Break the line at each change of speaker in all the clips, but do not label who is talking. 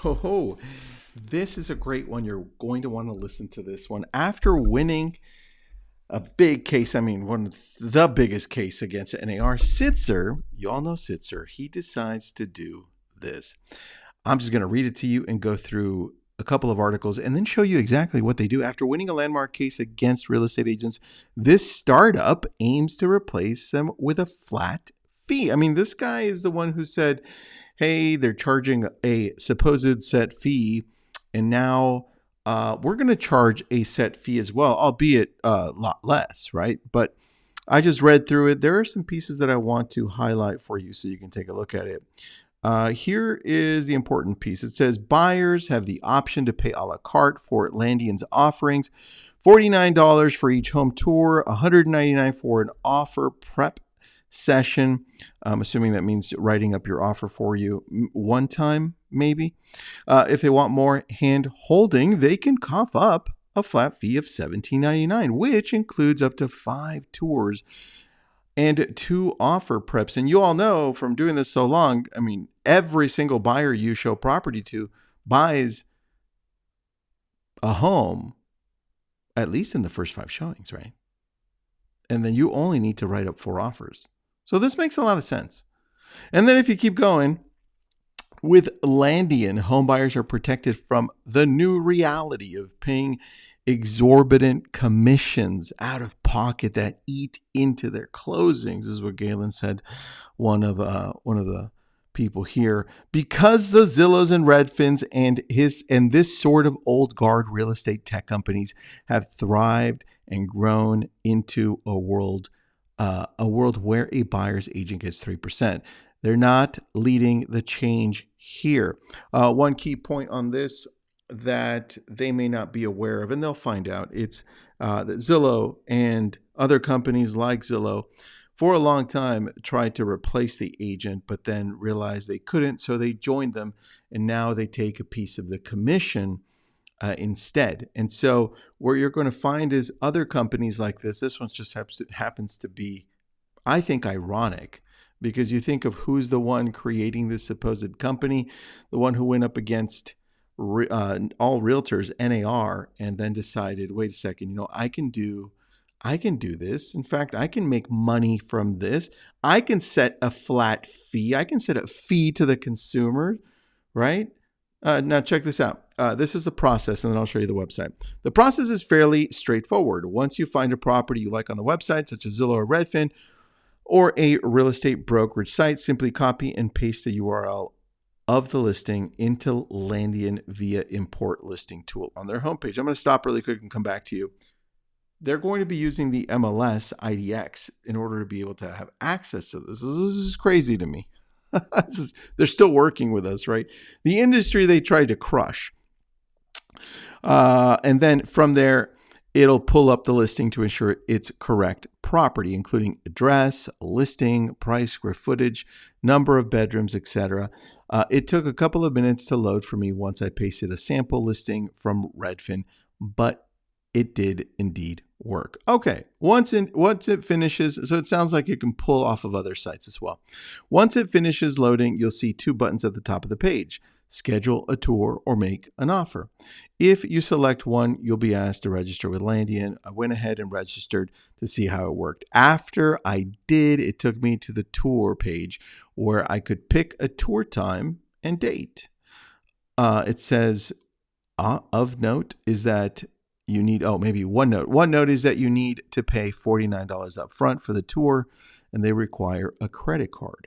Oh, this is a great one. You're going to want to listen to this one. After winning a big case, I mean, one of the biggest case against NAR, Sitzer, you all know Sitzer, he decides to do this. I'm just going to read it to you and go through a couple of articles and then show you exactly what they do. After winning a landmark case against real estate agents, this startup aims to replace them with a flat fee. I mean, this guy is the one who said, hey, they're charging a supposed set fee, and now we're going to charge a set fee as well, albeit a lot less, right? But I just read through it. There are some pieces that I want to highlight for you so you can take a look at it. Here is the important piece. It says buyers have the option to pay a la carte for Landian's offerings, $49 for each home tour, $199 for an offer prep session. I'm assuming that means writing up your offer for you one time, maybe. If they want more hand holding, they can cough up a flat fee of $17.99, which includes up to 5 tours and 2 offer preps. And you all know from doing this so long, I mean, every single buyer you show property to buys a home at least in the first 5 showings, right? And then you only need to write up 4 offers. So this makes a lot of sense. And then if you keep going, with Landian, homebuyers are protected from the new reality of paying exorbitant commissions out of pocket that eat into their closings. This is what Galen said, one of the people here, because the Zillows and Redfins and this sort of old guard real estate tech companies have thrived and grown into a world where a buyer's agent gets 3%. They're not leading the change here. One key point on this that they may not be aware of, and they'll find out, it's that Zillow and other companies like Zillow for a long time tried to replace the agent, but then realized they couldn't, so they joined them, and now they take a piece of the commission instead. And so what you're going to find is other companies like this one just happens to be, I think, ironic, because you think of who's the one creating this supposed company, the one who went up against all realtors, NAR, and then decided, wait a second, I can do this. In fact, I can make money from this. I can set a flat fee. I can set a fee to the consumer, right? Now check this out. This is the process, and then I'll show you the website. The process is fairly straightforward. Once you find a property you like on the website, such as Zillow or Redfin, or a real estate brokerage site, simply copy and paste the URL of the listing into Landian via import listing tool on their homepage. I'm going to stop really quick and come back to you. They're going to be using the MLS IDX in order to be able to have access to this. This is crazy to me. They're still working with us, right? The industry they tried to crush. And then from there, it'll pull up the listing to ensure it's correct property, including address, listing, price, square footage, number of bedrooms, etc. It took a couple of minutes to load for me once I pasted a sample listing from Redfin, but it did indeed work. Okay, once it finishes, so it sounds like you can pull off of other sites as well. Once it finishes loading, you'll see 2 buttons at the top of the page: schedule a tour or make an offer. If you select one, you'll be asked to register with Landian. I went ahead and registered to see how it worked. After I did, it took me to the tour page where I could pick a tour time and date. It says, of note is that you need, maybe one note. One note is that you need to pay $49 up front for the tour, and they require a credit card.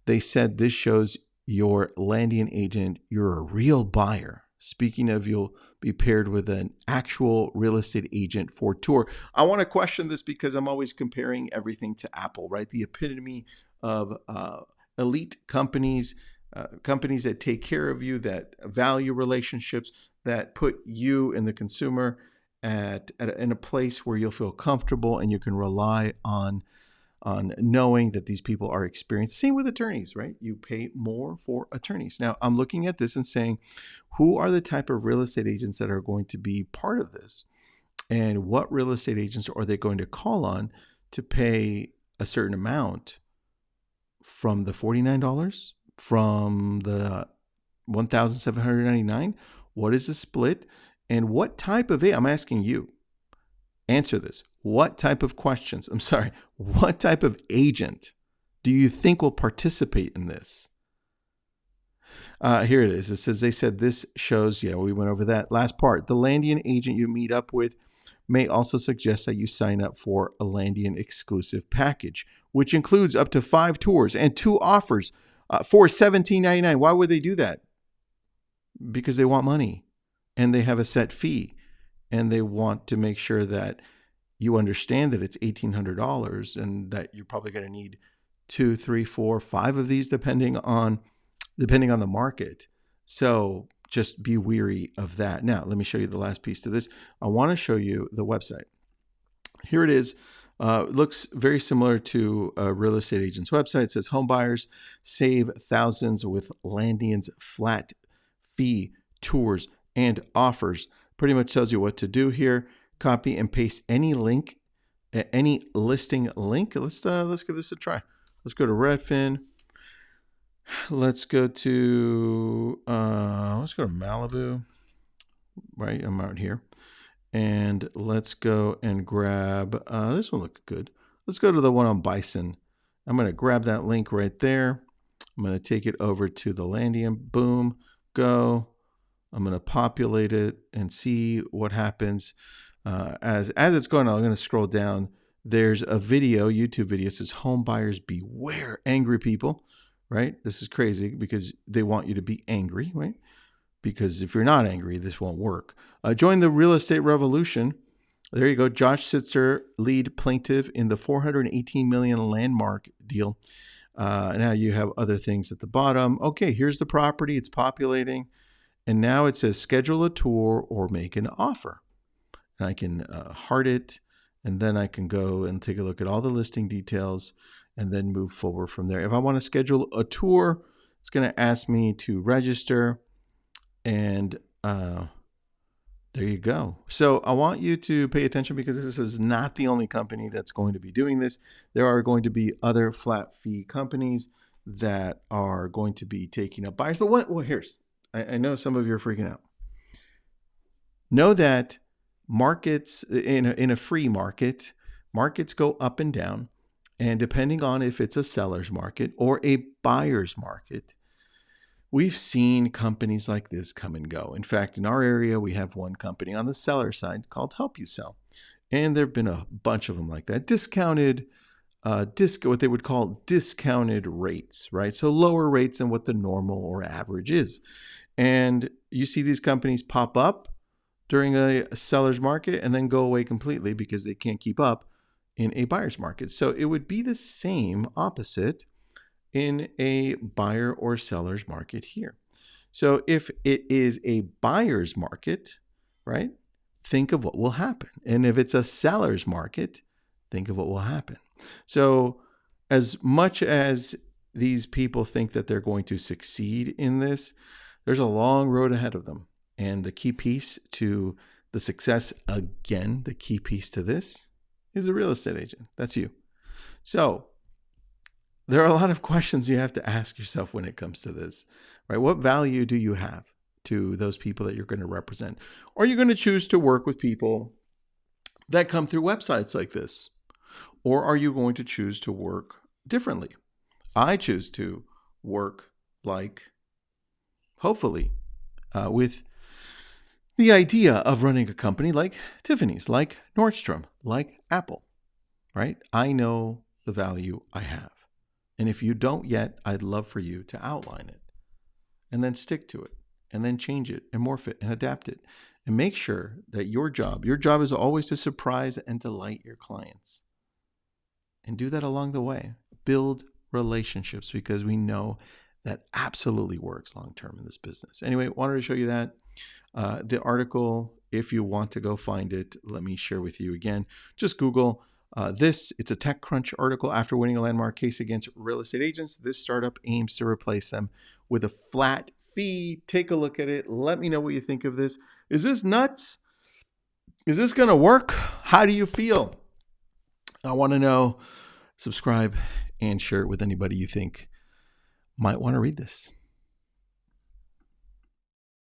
They said this shows your Landian agent you're a real buyer. Speaking of, you'll be paired with an actual real estate agent for tour. I want to question this because I'm always comparing everything to Apple, right? The epitome of elite companies, companies that take care of you, that value relationships, that put you and the consumer in a place where you'll feel comfortable and you can rely on knowing that these people are experienced. Same with attorneys, right? You pay more for attorneys. Now, I'm looking at this and saying, who are the type of real estate agents that are going to be part of this? And what real estate agents are they going to call on to pay a certain amount from the $49, from the $1,799. What is the split? And what type of I'm asking you, answer this. What type of questions? I'm sorry. What type of agent do you think will participate in this? Here it is. It says, they said this shows, we went over that last part. The Landian agent you meet up with may also suggest that you sign up for a Landian exclusive package, which includes up to 5 tours and 2 offers for $17.99. Why would they do that? Because they want money and they have a set fee and they want to make sure that you understand that it's $1,800 and that you're probably going to need 2, 3, 4, 5 of these depending on the market. So just be weary of that. Now, let me show you the last piece to this. I want to show you the website. Here it is. It looks very similar to a real estate agent's website. It says homebuyers save thousands with Landian's flat fee tours and offers. Pretty much tells you what to do here. Copy and paste any link, any listing link. Let's give this a try. Let's go to Redfin. Let's go to Malibu. Right, I'm out here. And let's go and grab, this one looks good. Let's go to the one on Bison. I'm going to grab that link right there. I'm going to take it over to the Landian. Boom, go. I'm going to populate it and see what happens. As it's going on, I'm going to scroll down. There's a video, YouTube video. It says, home buyers beware angry people, right? This is crazy because they want you to be angry, right? Because if you're not angry, this won't work. Join the real estate revolution. There you go. Josh Sitzer, lead plaintiff in the $418 million landmark deal. Now you have other things at the bottom. Okay, here's the property. It's populating. And now it says schedule a tour or make an offer. And I can heart it. And then I can go and take a look at all the listing details and then move forward from there. If I want to schedule a tour, it's going to ask me to register. And there you go. So I want you to pay attention because this is not the only company that's going to be doing this. There are going to be other flat fee companies that are going to be taking up buyers. But I know some of you are freaking out. Know that markets in a free market, markets go up and down. And depending on if it's a seller's market or a buyer's market, we've seen companies like this come and go. In fact, in our area, we have one company on the seller side called Help You Sell. And there have been a bunch of them like that. Discounted, what they would call discounted rates, right? So lower rates than what the normal or average is. And you see these companies pop up during a seller's market and then go away completely because they can't keep up in a buyer's market. So it would be the same opposite in a buyer or seller's market here. So if it is a buyer's market, right, think of what will happen. And if it's a seller's market, think of what will happen. So as much as these people think that they're going to succeed in this, there's a long road ahead of them. And the key piece to the success, again, the key piece to this is a real estate agent. That's you. So there are a lot of questions you have to ask yourself when it comes to this, right? What value do you have to those people that you're going to represent? Or are you going to choose to work with people that come through websites like this? Or are you going to choose to work differently? I choose to work hopefully, with the idea of running a company like Tiffany's, like Nordstrom, like Apple, right? I know the value I have. And if you don't yet, I'd love for you to outline it and then stick to it and then change it and morph it and adapt it and make sure that your job is always to surprise and delight your clients. And do that along the way. Build relationships because we know that absolutely works long-term in this business. Anyway, wanted to show you that. The article, if you want to go find it, let me share with you again. Just Google this. It's a TechCrunch article. After winning a landmark case against real estate agents, this startup aims to replace them with a flat fee. Take a look at it. Let me know what you think of this. Is this nuts? Is this going to work? How do you feel? I want to know. Subscribe and share it with anybody you think might want to read this.